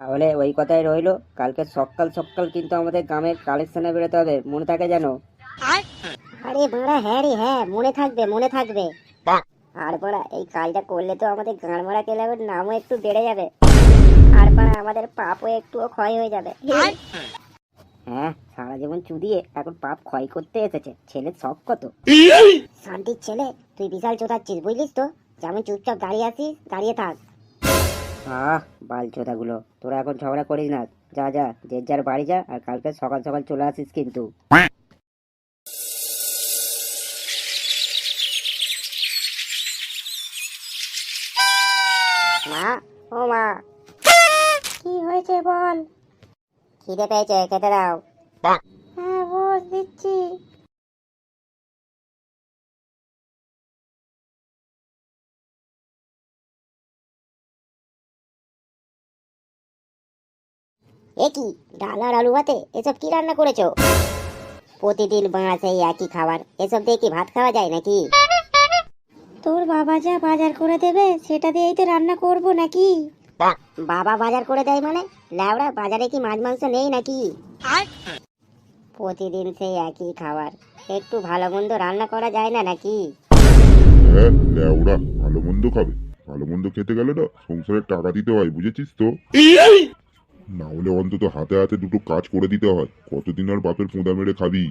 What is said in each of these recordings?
তাহলে ওই কথাই রইলো, কালকে সকাল সকাল কিন্তু আমাদের গ্রামের কালেকশনে বেরোতে হবে, মনে থাকে যেন। আরে বাড়া, হ্যাঁ রে হ্যাঁ, মনে থাকবে মনে থাকবে। আর বাড়া, এই কাজটা করলে তো আমাদের গাঁড়মারা ক্লাবের নামও একটু বেড়ে যাবে, আর বাড়া আমাদের পাপও একটুও ক্ষয় হয়ে যাবে। হ্যাঁ, সারা জীবন চুদিয়ে এখন পাপ ক্ষয় করতে এসেছে, ছেলের শখ কত। শান্তির ছেলে, তুই বিশাল চোদাচ্ছিস বুঝলিস তো। যেমন চুপচাপ দাঁড়িয়ে আছিস, দাঁড়িয়ে থাক। বালচোদাগুলো, তোরা এখন ঝগড়া করিস না। যা যা, যে যার বাড়ি যা, আর কালকে সকাল সকাল চলে আসিস কিন্তু। মা, ও মা, কি হয়েছে বল? খিদে পেয়েছে, খেতে দাও। হ্যাঁ বস, দিচ্ছি। এ কি, ডাল আর আলু ভাতে এসব কি রান্না করেছো? প্রতিদিন বাঁড়া সেই একই খাবার, এসব দিয়ে কি ভাত খাওয়া যায় নাকি? তোর বাবা যা বাজার করে দেবে সেটা দিয়েই তো রান্না করব নাকি? বাবা বাজার করে দেয় মানে? ল্যাওড়া, বাজারে কি মাছ মাংস নেই নাকি? প্রতিদিন সেই একই খাবার, একটু ভালো মন্দ রান্না করা যায় না নাকি? হ্যাঁ ল্যাওড়া, ভালো মন্দ খাবে? ভালো মন্দ খেতে গেলে না সংসারের টাকা দিতে হয়, বুঝেছিস তো? না হলে অন্তত হাতে হাতে দুটো কাজ করে দিতে হয়, কতদিন আর বাপের পোঁদা মেরে খাবি?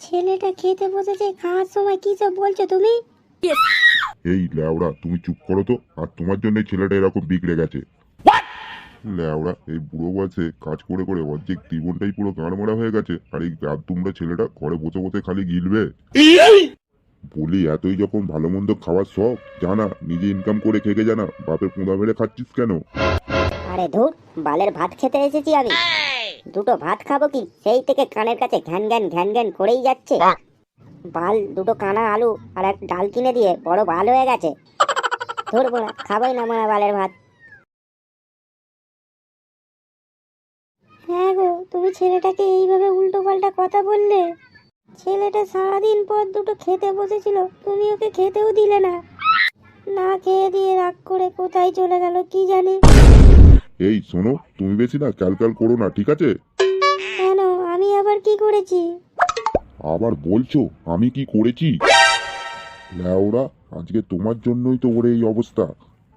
ছেলেটা খেতে বসেছে, খাওয়ার সময় কি সব বলছো তুমি? এই ল্যাওড়া, তুমি চুপ করো তো। আর তোমার জন্য ছেলেটা এরকম বিগড়ে গেছে। ল্যাওড়া, এই বুড়ো বয়সে কাজ করে করে অর্ধেক জীবনটাই পুরো গাঁড়মারা হয়ে গেছে, আর এই তোমরা ছেলেটা ঘরে বসে বসে খালি গিলবে। বলি, এতই যখন ভালো মন্দ খাওয়ার শখ, জানা নিজে ইনকাম করে খেয়ে জানা, বাপের পোঁদা মেরে খাচ্ছিস কেন? আরে ধুর, বালের ভাত খেতে এসেছি আমি। দুটো ভাত খাবো কি, সেই থেকে কানের কাছে ঘ্যান ঘ্যান করেই যাচ্ছে। বাল, দুটো কানা আলু আর এক ডাল কিনে দিয়ে বড় বাল হয়ে গেছে। ধুর বড়া, খাবোই না মারা বালের ভাত। হ্যাঁ গো, তুমি ছেলেটাকে এইভাবে উল্টো পাল্টা কথা বললে? ছেলেটা সারাদিন পর দুটো খেতে বসেছিল, তুমি ওকে খেতেও দিলে না। না খেয়ে দিয়ে রাগ করে কোথায় চলে গেল কি জানি। এই শোনো, তুমি বেশি না ক্যালকাল করো না, ঠিক আছে? কেন, আমি আবার কি করেছি? আবার বলছো আমি কি করেছি? ল্যাওড়া, আজকে তোমার জন্যই তো ওর এই অবস্থা।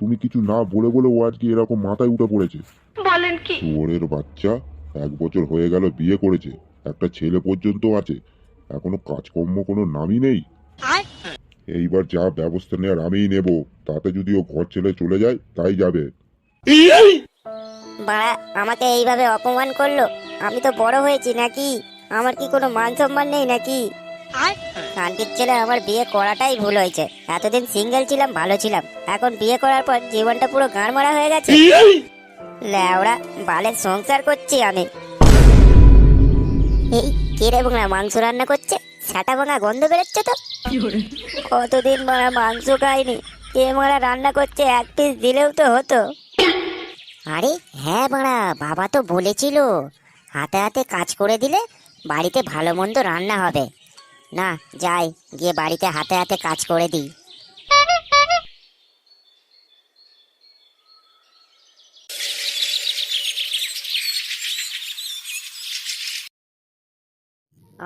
তুমি কিছু না বলে বলে ও আজকে এরকম মাথায় উঠে পড়েছে। বলেন কি? ওরের বাচ্চা, 1 বছর হয়ে গেল বিয়ে করেছে, একটা ছেলে পর্যন্ত আছে, এখনো কাজকর্ম কোনো নামই নেই। এইবার যা ব্যবস্থা নেওয়ার আমিই নেব, তাতে যদি ও ঘর ছেড়ে চলে যায় তাই যাবে। বাড়া, আমাকে এইভাবে অপমান করলো। আমি তো বড় হয়েছি নাকি? আমার কি কোনো মান সম্মান নেই নাকি? শান্তির ছেলে, আমার বিয়ে করাটাই ভুল হয়েছে। এতদিন সিঙ্গেল ছিলাম, ভালো ছিলাম, এখন বিয়ে করার পর জীবনটা পুরো গাঁড়মারা হয়ে গেছে। ল্যাওড়া, বালের সংসার করছি আমি। এই কে রে ভাঙা মাংস রান্না করছে? ছাটা ভাঙা গন্ধ বেরোচ্ছে তো। কতদিন মারা মাংস খাইনি, কে মারা রান্না করছে, এক পিস দিলেও তো হতো। আরে হ্যাঁ বাড়া, বাবা তো বলেছিল হাতে হাতে কাজ করে দিলে বাড়িতে ভালো মন্দ রান্না হবে। না, যাই গিয়ে বাড়িতে হাতে হাতে কাজ করে দিই।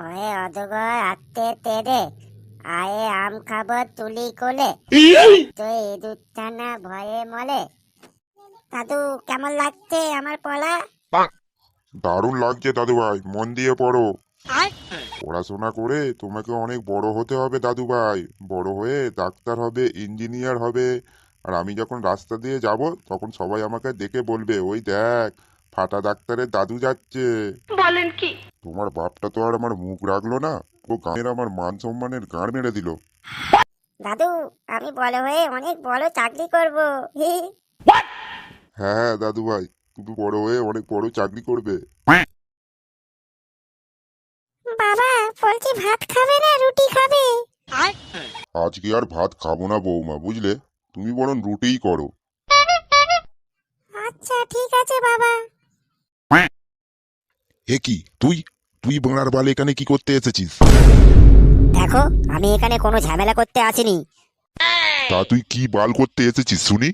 ওয়ে অজগর, আঁকতে তেরে আয়ে আম খাবো তুলি কোলে, তো ইঁদুর ছানা ভয়ে মলে। দাদু, কেমন লাগছে আমার পড়া? দারুণ লাগছে দাদু ভাই, মন দিয়ে পড়ো। পড়াশোনা করে তোমাকে অনেক বড় হতে হবে দাদু ভাই। বড় হয়ে ডাক্তার হবে, ইঞ্জিনিয়ার হবে। আর আমি যখন রাস্তা দিয়ে যাব তখন সবাই আমাকে দেখে বলবে, ওই দেখ, ফাটা ডাক্তারের দাদু যাচ্ছে। বলেন কি? তোমার বাপটা তো আর আমার মুখ রাখলো না, ও গাঁয়ের আমার মান সম্মানের গাঁড় মেরে দিল। দাদু, আমি বড় হয়ে অনেক বড় চাকরি করব। হ্যাঁ হ্যাঁ দাদু ভাই, তুমি বড় হয়ে অনেক বড় চাকরি করবে। বাবা, বলছি ভাত খাবে না রুটি খাবে? আজকে আর ভাত খাবো না বৌমা, বুঝলে? তুমি বরং রুটিই করো। আচ্ছা ঠিক আছে বাবা। এ কি, তুই তুই বাংলার বাল এখানে কি করতে এসেছিস? দেখো, আমি এখানে কোনো ঝামেলা করতে আসিনি। তা তুই কি বাল করতে এসেছিস শুনি?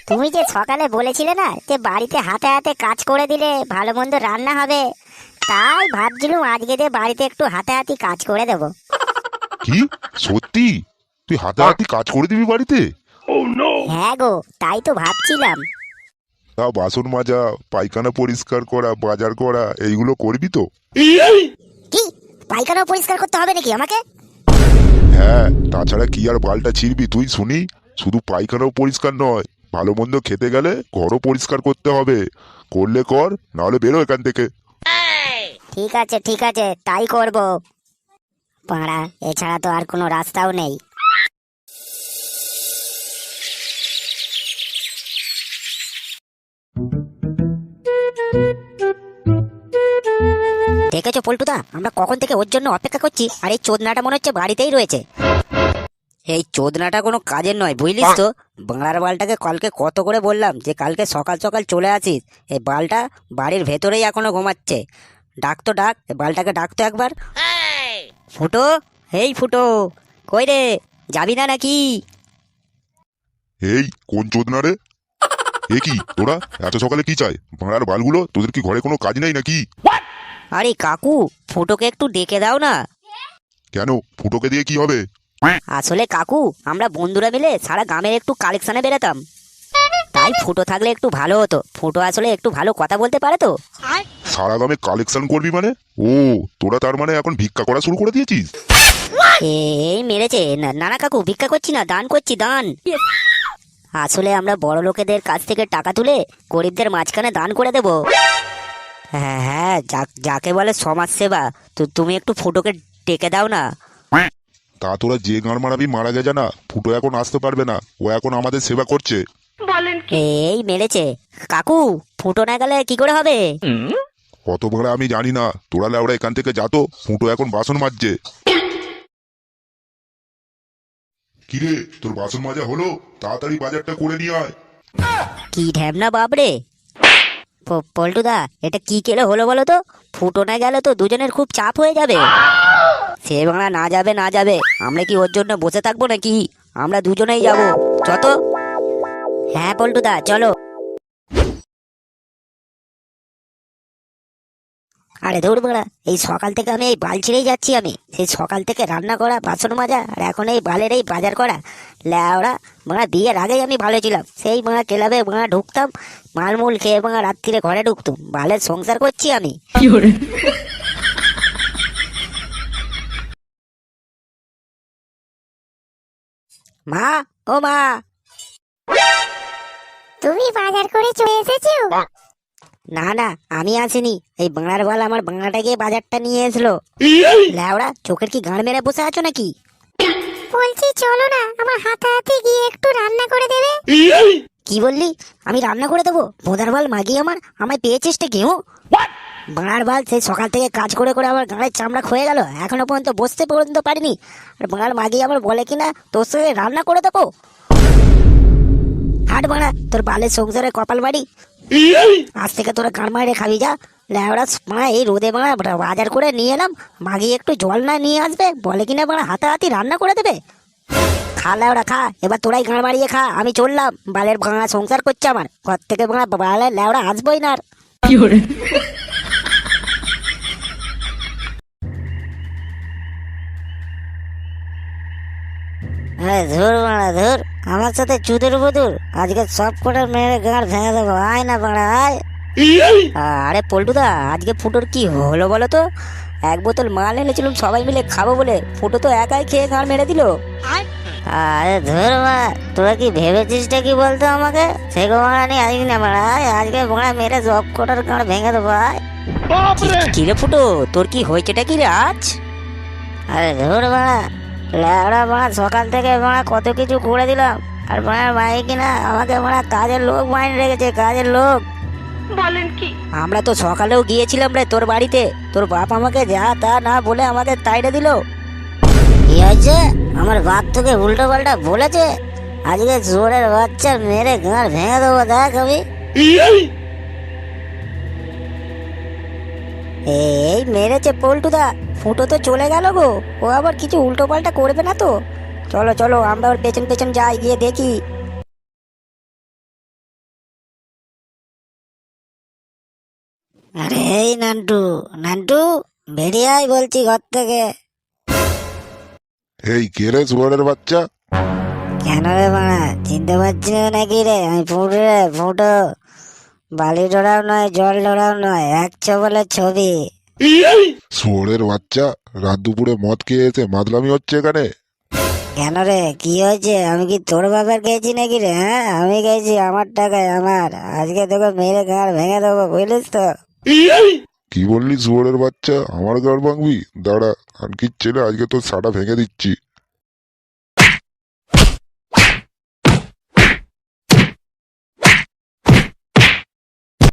তুমি যে সকালে বলেছিলে না যে বাড়িতে হাতে হাতে কাজ করে দিলে ভালো মন্দ রান্না হবে, তাই ভাবছিলাম আজকে যে বাড়িতে একটু হাতে হাতে কাজ করে দেবো। কি সত্যি? তুই হাতাহাতি কাজ করে দিবি বাড়িতে? হ্যাঁ গো, তাই তো ভাবছিলাম। তা বাসন মাজা, পায়খানা পরিষ্কার করা, বাজার করা এইগুলো করবি তো? কি পায়খানা পরিষ্কার করতে হবে নাকি আমাকে? হ্যাঁ, তাছাড়া কি আর বালটা ছিড়বি তুই শুনি? শুধু পায়খানাও পরিষ্কার নয়, ভালো মন্দ খেতে গেলে ঘরও পরিষ্কার করতে হবে। করলে কর, নাহলে বেরো এখান থেকে। ঠিক আছে ঠিক আছে, তাই করব। পাড়া, এছাড়া তো আর কোনো রাস্তাও নেই। দেখেছো পল্টুদা, আমরা কখন থেকে ওর জন্য অপেক্ষা করছি, আর এই চোদনাটা মনে হচ্ছে বাড়িতেই রয়েছে। এই চোদনাটা কোনো কাজের নয়, বুঝলিস তো? বাংলার বালটাকে কালকে কত করে বললাম যে কালকে সকাল সকাল চলে আসিস। এই বালটা বাড়ির ভেতরেই এখনো ঘুমাচ্ছে। ডাক তো ডাক, এই বালটাকে ডাক তো একবার। ফুটো, এই ফুটো, কই রে, যাবি না নাকি? এই কোন চোদনা রে? এ কি তোরা এত সকালে কি চাই? ভাড়ার বালগুলো, তোদের কি ঘরে কোনো কাজ নেই নাকি? আরে কাকু, ফুটোকে একটু ডেকে দাও না। কেন, ফুটোকে দিয়ে কি হবে? আসলে কাকু, আমরা বন্ধুরা মিলে সারা গ্রামের একটু কালেকশনে বেরোতাম, তাই ফুটো থাকলে একটু ভালো হতো। ফুটো আসলে একটু ভালো কথা বলতে পারে তো। সারা গ্রামে কালেকশন করবি মানে? ও, তোরা তার মানে এখন ভিক্ষা করা শুরু করে দিয়েছিস? এই মেরেছে। না না কাকু, ভিক্ষা করছি না, দান করছি, দান। আসলে আমরা বড় লোকেদের কাছ থেকে টাকা তুলে গরিবদের মাঝখানে দান করে দেব। হ্যাঁ হ্যাঁ, যাকে বলে সমাজ সেবা। তো তুমি একটু ফুটোকে ডেকে দাও না। তা তোরা যে গান মারাবি মারা যায় না, ফুটো এখন আসতে পারবে না, ও এখন আমাদের সেবা করছে। বলেন কি? এই মেরেছে। কাকু, ফুটো না গেলে কি করে হবে? কত ভাড়া আমি জানি না, তোরা লেওড়া এখান থেকে যা তো, ফুটো এখন বাসন মাজছে। কিরে, তোর বাসন মাজা হলো? তাড়াতাড়ি বাজারটা করে নিয়ে আয়। কি ঢ্যাবনা বাপরে। পল্টুদা, এটা কি কেলে হলো বলো তো? ফুটো না গেলে তো দুজনের খুব চাপ হয়ে যাবে। সে বাংলা না যাবে না যাবে, আমরা কি ওর জন্য বসে থাকবো নাকি? আমরা দুজনেই যাব, যত। হ্যাঁ পল্টুদা, চলো। আরে দৌড় বাড়া, এই সকাল থেকে আমি এই বাল ছিঁড়েই যাচ্ছি। আমি সেই সকাল থেকে রান্না করা, বাসন মাজা, আর এখন এই বালের এই বাজার করা। ল্যাওড়া, বাড়া বিয়ের আগেই আমি ভালো ছিলাম। সেই বাড়া ক্লাবে বাড়া ঢুকতাম, মালমূল খেয়ে বাড়া রাত্রিরে ঘরে ঢুকতাম। বালের সংসার করছি আমি। মা, ও মা, তুমি বাজার করে চলে এসেছো? না না, আমি আসিনি। এই বাংলার বাল আমার বাংলাটা গিয়ে বাজারটা নিয়ে এসলো। ল্যাওড়া, চোখের কি গাঁড় মেরে বসে আছো নাকি? বলছি চলো না, আমার হাতে হাতে গিয়ে একটু রান্না করে দেবে। কি বললি? আমি রান্না করে দেবো? ভোদার বাল মাগি আমার, আমায় পেয়েছিস টা কেউ? বাংলার বাল সেই সকাল থেকে কাজ করে করে আমার গাঁড়ের চামড়া ক্ষয়ে গেল, এখনো পর্যন্ত বসতে পর্যন্ত পারিনি। আর বাংলার মাগি আমার বলে কিনা তোর সঙ্গে রান্না করে দেবো। হাট বাড়া, তোর বালের সংসারে কপাল বাড়ি। আজ থেকে তোরা গান মারে খাবি যা। ল্যাওড়া মারা, এই রোদে মারা বাজার করে নিয়ে এলাম, মাগি একটু জল না নিয়ে আসবে, বলে কিনা মারা হাতাহাতি রান্না করে দেবে। খা ল্যাওড়া খা, এবার তোরাই গান মারিয়ে খা। আমি চললাম, বালের ভাঙা সংসার করছে আমার, ঘর থেকে ভাঙা বালের ল্যাওড়া আসবোই না আর। ধুর মারা ধুর, আমার সাথে চুদের বুদুর, আজকে সব কটা মেরে গাঁড় ভেঙে দেবো। আয় না বাড়া আয়। আরে পল্টুদা, আজকে ফুটোর কি হলো বলো তো? এক বোতল মাল এনেছিলাম সবাই মিলে খাবো বলে, ফুটো তো একাই খেয়ে গাঁড় মেরে দিল। আরে ধুর মা, তোরা কি ভেবেছিসটা কি বলতো আমাকে? সেগো মারা নিয়ে আসবি না মারা, আজকে মারা মেরে সব কটার গাঁড় ভেঙে দেবো। আয়। কি রে ফুটো, তোর কি হয়েছেটা কি রে আজ? আরে ধুর মারা, ল্যাওড়া মারা সকাল থেকে মারা কত কিছু করে দিলাম, আর মারা মাই কিনা আমাকে মারা কাজের লোক মাইনে রেখেছে, কাজের লোক। বলেন কি? আমরা তো সকালেও গিয়েছিলাম রে তোর বাড়িতে, তোর বাপ আমাকে যা তা না বলে আমাদের তাইড়ে দিল। কি হয়েছে? আমার বাপ তোকে উল্টো পাল্টা বলেছে? আজকে জোরের বাচ্চা মেরে গাঁড় ভেঙে দেবো, দেখ আমি। এই মেরেছে পল্টুদা, ফুটো তো চলে গেল গো। ও আবার কিছু উল্টো পাল্টা করবে না তো? চলো চলো, আমরা ওর পেছন পেছন যাই, গিয়ে দেখি। আরে এই নান্টু, নান্টু বেরিয়ে আয় বলছি ঘর থেকে। এই কে রে শুয়োরের বাচ্চা? কেন রে মারা, চিনতে পারছি না নাকি রে? আমি ফুটো রে, ফুটো। বালি ডোরাও নয়, জল ডোরাও নয়, এক ছবলের ছবি। শুয়োরের বাচ্চা, রাত দুপুরে মদ খেয়ে এসে মাতলামি হচ্ছে এখানে? কেন রে, কি হয়েছে? আমি কি তোর বাবার খেয়েছি নাকি রে? হ্যাঁ, আমি খেয়েছি, আমার টাকায় আমার। আজকে তোকে মেরে গাড় ভেঙে দেবো, বুঝলিস তো? কি বললি শুয়োরের বাচ্চা? আমার গাড় ভাঙবি? দাঁড়া, খানকির ছেলে, আজকে তোর সাটা ভেঙে দিচ্ছি।